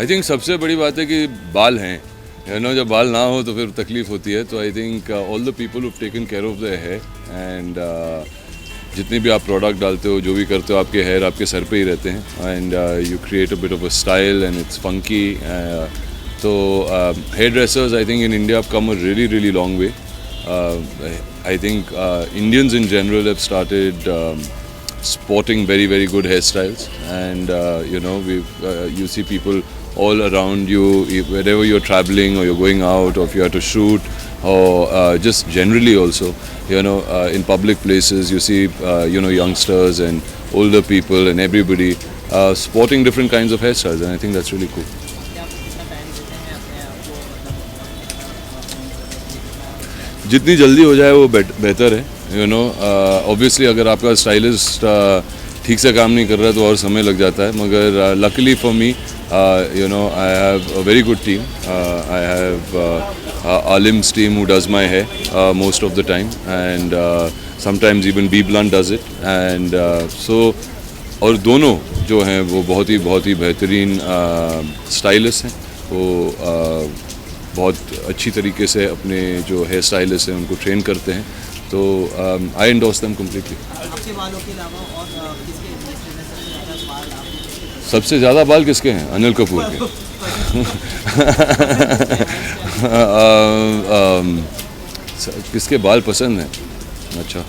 I think सबसे बड़ी बात है कि बाल हैं, जब बाल ना हो तो फिर तकलीफ होती है. तो I think all the people who taken care of the hair and जितनी भी आप प्रोडक्ट डालते हो, जो भी करते हो, आपके हेयर आपके सर पे ही रहते हैं and you create a bit of a style and it's funky. तो hairdressers I think in India have come a really long way. I think Indians in general have started sporting very good hairstyles, and you see people all around you wherever you're traveling or you're going out or if you have to shoot or just generally also in public places you see youngsters and older people and everybody sporting different kinds of hairstyles, and I think that's really cool. जितनी जल्दी हो जाए वो बेहतर है. Obviously अगर आपका stylist ठीक से काम नहीं कर रहा है तो और समय लग जाता है, मगर luckily for me I have a very good team. I have आलिम्स team who does my hair most of the time and sometimes even B Blunt does it and so. और दोनों जो हैं वो बहुत ही बेहतरीन स्टाइलिस्ट हैं. वो बहुत अच्छी तरीके से अपने जो हेयर स्टाइलिस्ट हैं उनको ट्रेन करते हैं. तो आई एंडोर्स देम कम्प्लीटली. आपके बालों के अलावा और किसके सबसे ज़्यादा बाल किसके हैं? अनिल कपूर के. किसके बाल पसंद हैं? अच्छा,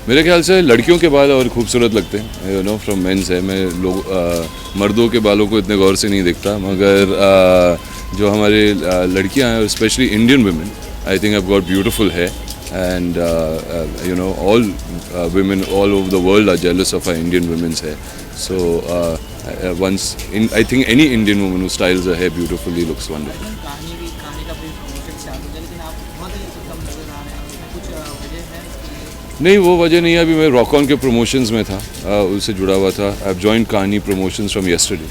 मेरे ख्याल से लड़कियों के बाल और खूबसूरत लगते हैं. फ्रॉम मेंस है. मैं मर्दों के बालों को इतने गौर से नहीं देखता, मगर जो हमारे लड़कियां हैं, specially Indian women, I think have got beautiful hair and all women all over the world are jealous of our Indian women's hair. So I think any Indian woman who styles her hair beautifully looks wonderful. नहीं, वो वजह नहीं है. अभी मैं rock on के promotions में था, उससे जुड़ा हुआ था. आई हैव जॉइंड कहानी प्रमोशंस फ्रॉम येस्टरडे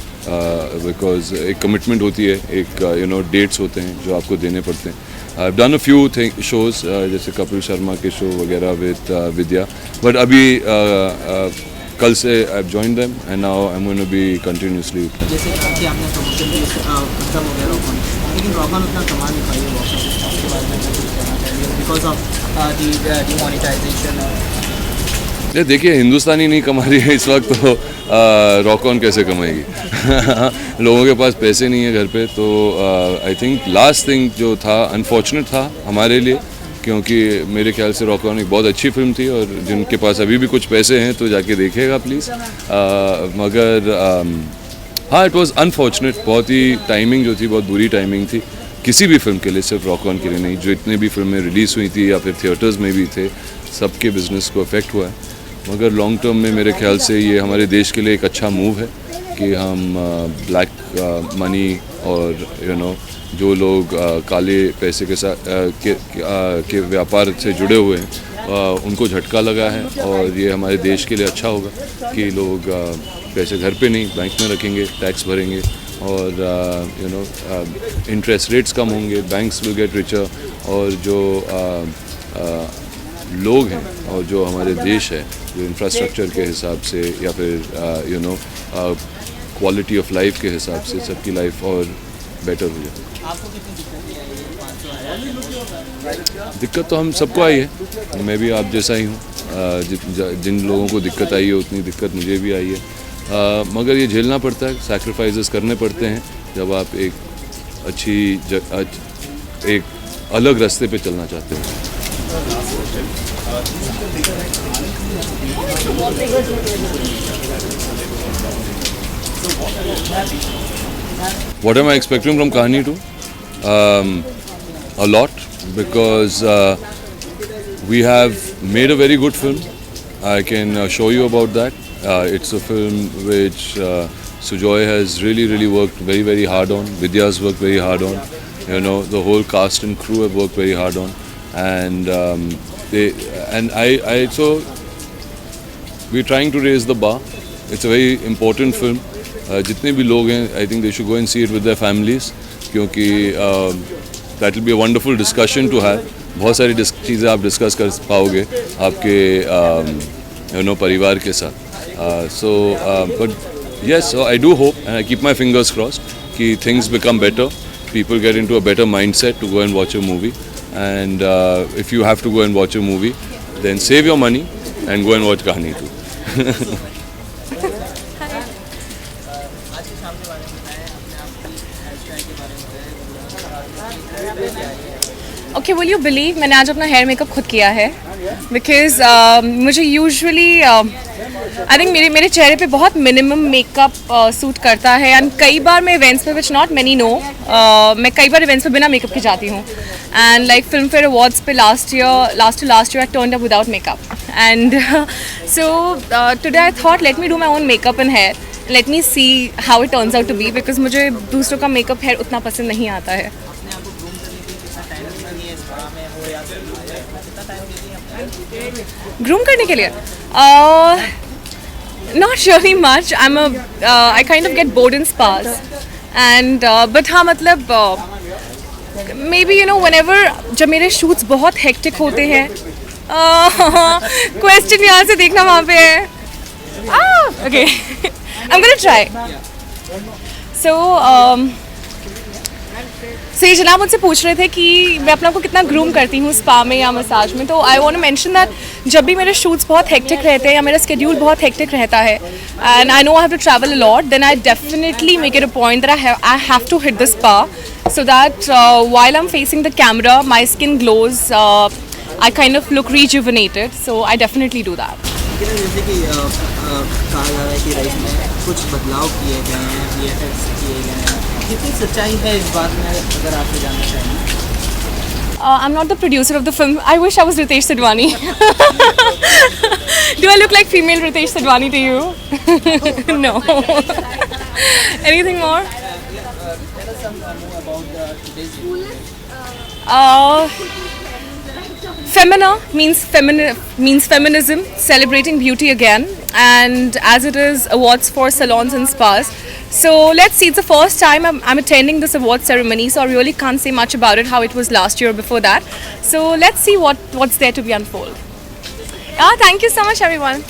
बिकॉज एक कमिटमेंट होती है, एक डेट्स होते हैं जो आपको देने पड़ते हैं. I have done a few shows जैसे कपिल शर्मा के शो वगैरह विद विद्या, बट अभी कल से I have joined them and now I am going to be continuously. जैसे कि आपने प्रमोशन भी खत्म हो गया रॉक ऑन, लेकिन रॉक ऑन उतना कमा नहीं पाई है बॉक्स ऑफिस के बारे में बिकॉज ऑफ डिमोनेटाइजेशन. देखिए, हिंदुस्तानी नहीं कमा रही है इस वक्त, तो रॉक ऑन कैसे कमाएगी? लोगों के पास पैसे नहीं है घर पे. तो आई थिंक लास्ट थिंग जो था अनफॉर्चुनेट था हमारे लिए, क्योंकि मेरे ख्याल से रॉक ऑन एक बहुत अच्छी फिल्म थी और जिनके पास अभी भी कुछ पैसे हैं तो जाके देखेगा प्लीज़. मगर हाँ, इट वॉज अनफॉर्चुनेट. बहुत ही टाइमिंग जो थी, बहुत बुरी टाइमिंग थी किसी भी फिल्म के लिए, सिर्फ रॉक ऑन के लिए नहीं. जो इतने भी फिल्में रिलीज़ हुई थी या फिर थिएटर्स में भी थे, सबके बिजनेस को अफेक्ट हुआ है. मगर लॉन्ग टर्म में मेरे ख्याल से ये हमारे देश के लिए एक अच्छा मूव है कि हम ब्लैक मनी और जो लोग काले पैसे के साथ के व्यापार से जुड़े हुए हैं उनको झटका लगा है. और ये हमारे देश के लिए अच्छा होगा कि लोग पैसे घर पे नहीं बैंक में रखेंगे, टैक्स भरेंगे और इंटरेस्ट रेट्स कम होंगे, बैंक्स विल गेट रिचर. और जो लोग हैं और जो हमारे देश है, जो इंफ्रास्ट्रक्चर के हिसाब से या फिर क्वालिटी ऑफ लाइफ के हिसाब से सबकी लाइफ और बेटर हो जाए. दिक्कत तो हम सबको आई है, मैं भी आप जैसा ही हूँ. जिन लोगों को दिक्कत आई है उतनी दिक्कत मुझे भी आई है. मगर ये झेलना पड़ता है, सैक्रिफाइसेस करने पड़ते हैं जब आप एक अलग रास्ते पे चलना चाहते हो. What am I expecting from Kahani 2? A lot, because we have made a very good film. I can show you about that. It's a film which Sujoy has really worked very hard on. Vidya's worked very hard on. The whole cast and crew have worked very hard on. And so we're trying to raise the bar. It's a very important film. जितने भी लोग हैं, I think they should go and see it with their families, क्योंकि that will be a wonderful discussion to have. बहुत सारी चीज़ें आप discuss कर पाओगे आपके परिवार के साथ. But yes, so I do hope and I keep my fingers crossed कि things become better, people get into a better mindset to go and watch a movie, and if you have to go and watch a movie, then save your money and go and watch Kahani 2. आज के शाम के बारे में बताएं, अपने आप की हेयर स्टाइल के बारे में बताएं। ओके, विल यू बिलीव मैंने आज अपना हेयर मेकअप खुद किया है, बिकॉज मुझे यूजुअली आई थिंक मेरे चेहरे पे बहुत मिनिमम मेकअप सूट करता है, एंड कई बार मैं इवेंट्स पे, विच नॉट मैनी नो, मैं कई बार इवेंट्स पे बिना मेकअप के जाती हूँ, and like Filmfare awards पे last year I turned up without makeup, and so today I thought let me do my own makeup and hair, let me see how it turns out to be, because मुझे दूसरों का makeup hair उतना पसंद नहीं आता है। अपने आप को ग्रूम करने के लिए कितना टाइम लगती है, स्पा में हो या फिर कितना टाइम देती है अपने ग्रूम करने के लिए not really much. I kind of get bored in spas, and but हाँ मतलब maybe you know whenever जब मेरे shoots बहुत hectic होते हैं, question यहाँ से देखना वहाँ पे है, okay I'm gonna try. So ये जनाब मुझसे पूछ रहे थे कि मैं अपने आप को कितना ग्रूम करती हूँ स्पा में या मसाज में, तो I want to mention that जब भी मेरे शूट्स बहुत हेक्टिक रहते हैं या मेरा स्केड्यूल बहुत हेक्टिक रहता है and I know I have to travel a lot, then I definitely make it a point that I have to hit the spa so that while I am facing the camera my skin glows, I kind of look rejuvenated, so I definitely do that. लेकिन जैसे कि कहा जा रहा है कि rice में कुछ बदलाव किए गए हैं, VFX किए गए हैं, कितनी सच्चाई है इस बात में, अगर आपसे जानना चाहेंगे? I'm not the producer of the film. I wish I was Ritesh Sidhwani. Do I look like female Ritesh Sidhwani to you? No. Anything more? Tell us some more about today's Femina means feminism, celebrating beauty again, and as it is awards for salons and spas. So let's see, it's the first time I'm attending this award ceremony, so I really can't say much about it, how it was last year or before that. So let's see what's there to be unfold. Thank you so much everyone.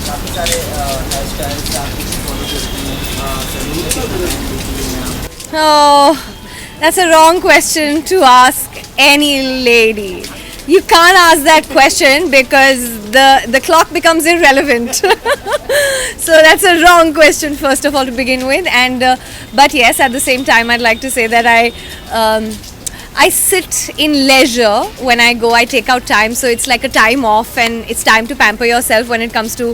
काफ़ी सारे hair styles आप follow करती हैं, Oh, that's a wrong question to ask any lady. You can't ask that question because the clock becomes irrelevant. So that's a wrong question first of all to begin with, and but yes, at the same time I'd like to say that I sit in leisure when I go. I take out time, so it's like a time off, and it's time to pamper yourself when it comes to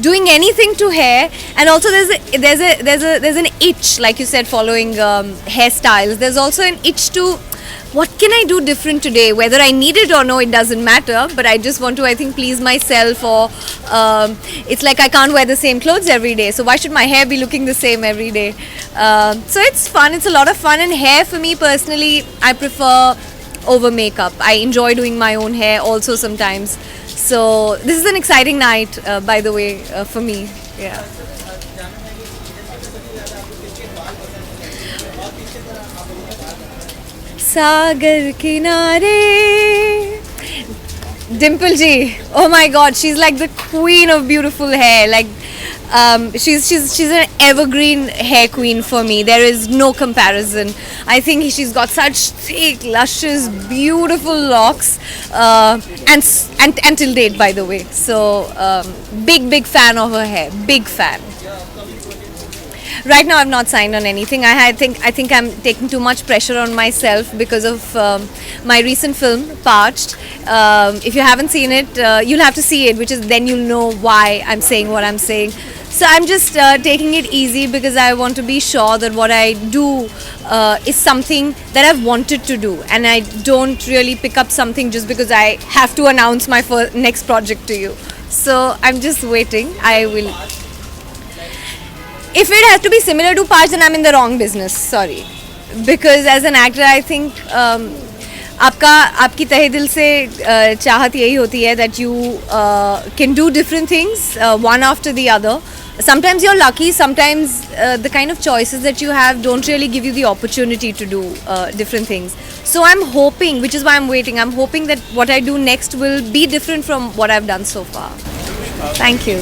doing anything to hair. And also there's an itch, like you said, following hairstyles. There's also an itch to what can I do different today? Whether I need it or no, it doesn't matter. But I just want to, I think, please myself, or it's like I can't wear the same clothes every day. So why should my hair be looking the same every day? So it's fun. It's a lot of fun. And hair for me personally, I prefer over makeup. I enjoy doing my own hair also sometimes. So this is an exciting night, by the way, for me. Yeah. सागर किनारे Dimple ji, oh my god, she's like the queen of beautiful hair. Like she's an evergreen hair queen for me. There is no comparison. I think she's got such thick, luscious, beautiful locks, and till date, by the way. So big fan of her hair, big fan. right now I've not signed on anything. I think I'm taking too much pressure on myself because of my recent film Parched. If you haven't seen it, you'll have to see it, which is then you'll know why I'm saying what I'm saying. So I'm just taking it easy because I want to be sure that what I do is something that I've wanted to do, and I don't really pick up something just because I have to announce my next project to you. So I'm just waiting. I will. If it has to be similar to Parched, then I'm in the wrong business. Sorry, because as an actor, I think आपकी तहे दिल से चाहत यही होती है that you can do different things one after the other. Sometimes you're lucky, sometimes the kind of choices that you have don't really give you the opportunity to do different things. So I'm hoping, which is why I'm waiting, I'm hoping that what I do next will be different from what I've done so far. Thank you.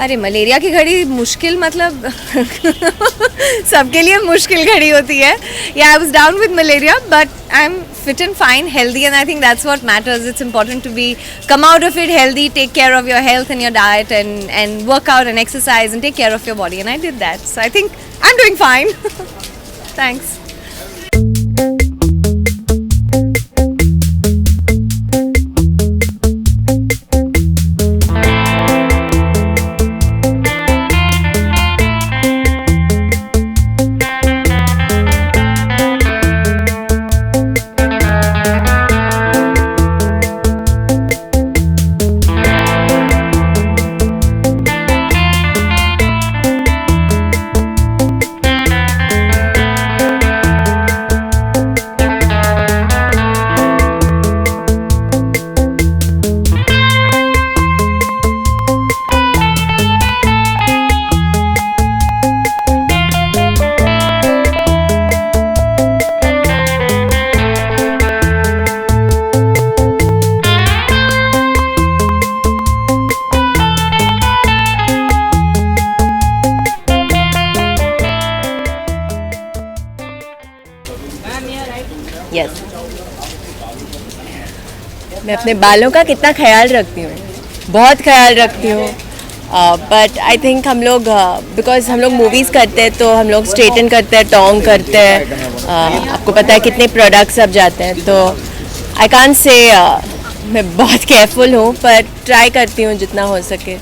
अरे malaria की घड़ी मुश्किल मतलब सबके लिए मुश्किल घड़ी होती है. Yeah, I was down with malaria, but I'm fit and fine, healthy, and I think that's what matters. It's important to come out of it healthy, take care of your health and your diet, and work out and exercise and take care of your body. And I did that, so I think I'm doing fine. Thanks. Yes मैं अपने बालों का कितना ख्याल रखती हूँ, बहुत ख्याल रखती हूँ. बट आई थिंक हम लोग बिकॉज हम लोग मूवीज़ करते हैं तो हम लोग स्ट्रेटन करते हैं, टोंग करते हैं. आपको पता है कितने प्रोडक्ट्स अब जाते हैं, तो आई कांट से मैं बहुत केयरफुल हूँ, पर ट्राई करती हूँ जितना हो सके.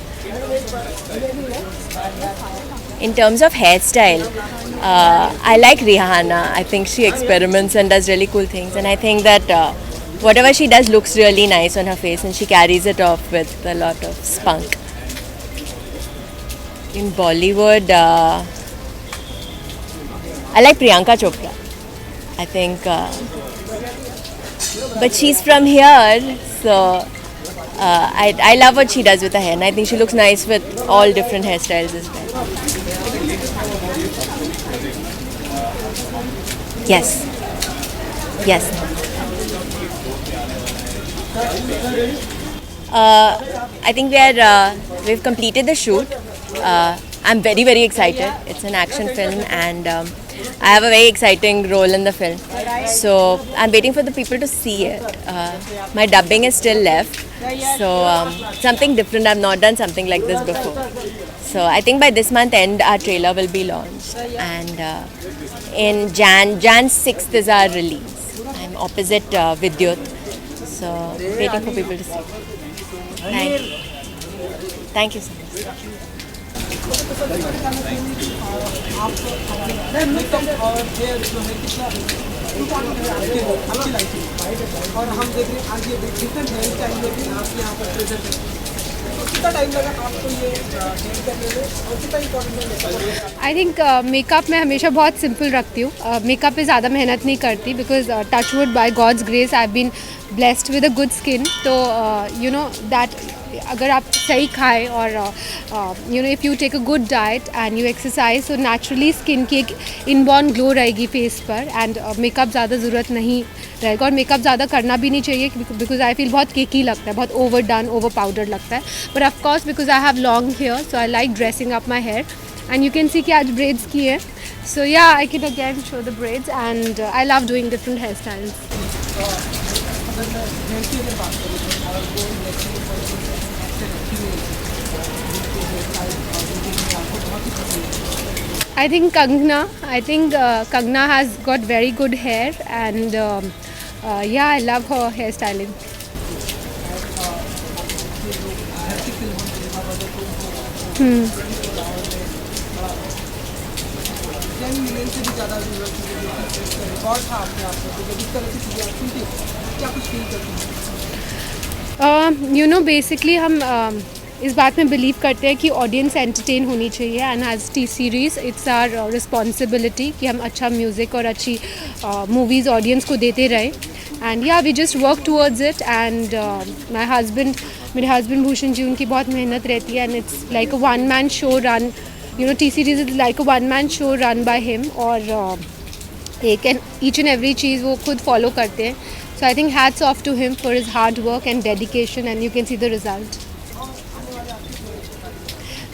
In terms of hairstyle, I like Rihanna. I think she experiments and does really cool things, and I think that whatever she does looks really nice on her face, and she carries it off with a lot of spunk. In Bollywood, I like Priyanka Chopra. I think, but she's from here, so I love what she does with her hair, and I think she looks nice with all different hairstyles as well. Yes. Yes. I think we've completed the shoot. I'm very, very excited. It's an action film, and I have a very exciting role in the film. So I'm waiting for the people to see it. My dubbing is still left. So something different. I've not done something like this before. So I think by this month end, our trailer will be launched. And in Jan 6th is our release. I'm opposite Vidyut. So waiting for people to see. Thank you so much. और हम देख रहे हैं आज ये different hair style में भी आप यहाँ पर प्रेजेंट हैं. तो कितना टाइम लगा आपको ये हेयर करने में और कितना इम्पोर्टेंट है? आई थिंक मेकअप मैं हमेशा बहुत सिंपल रखती हूँ. मेकअप पे ज़्यादा मेहनत नहीं करती because touchwood by God's grace I have been blessed with a good skin. तो यू नो दैट अगर आप सही खाएं और you know if you take a good diet and you exercise, तो नेचुरली स्किन की एक इनबॉर्न ग्लो रहेगी फेस पर, एंड मेकअप ज़्यादा ज़रूरत नहीं रहेगा. और मेकअप ज़्यादा करना भी नहीं चाहिए बिकॉज आई फील बहुत केकी लगता है, बहुत ओवर डन, ओवर पाउडर लगता है. But of course because I have long hair, so I like dressing up my hair, and you can see कि आज ब्रेड्स की है. So yeah I can again show the braids, and I love doing different hair styles. I think Kangna. I think Kangna has got very good hair, and yeah, I love her hairstyling. You know, basically हम इस बात में believe करते हैं कि audience entertain होनी चाहिए, and as T Series it's our responsibility कि हम अच्छा म्यूज़िक और अच्छी मूवीज़ ऑडियंस को देते रहें. And ya we just work towards it. And मेरे हस्बैंड भूषण जी, उनकी बहुत मेहनत रहती है, and it's like a one man show run. You know, T Series is like a one man show run by him, और ईच एंड एवरी चीज़ वो खुद फॉलो करते हैं. So I think hats off to him for his hard work and dedication, and you can see the result.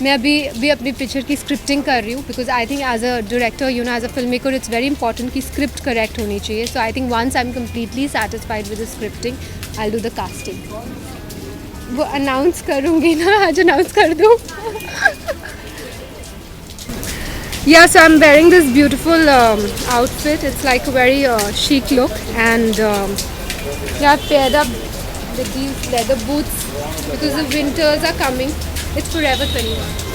मैं अभी अपनी picture की स्क्रिप्टिंग कर रही हूँ, because I think as a director, you know, as a film maker, it's very important कि script correct होनी चाहिए. So I think once I am completely satisfied with the scripting, I will do the casting. वो announce करूँगी ना, आज announce कर दूँ. Yeah, so I'm wearing this beautiful outfit. It's like a very chic look, and yeah, I've paired up with these leather boots because the winters are coming. It's Forever 21.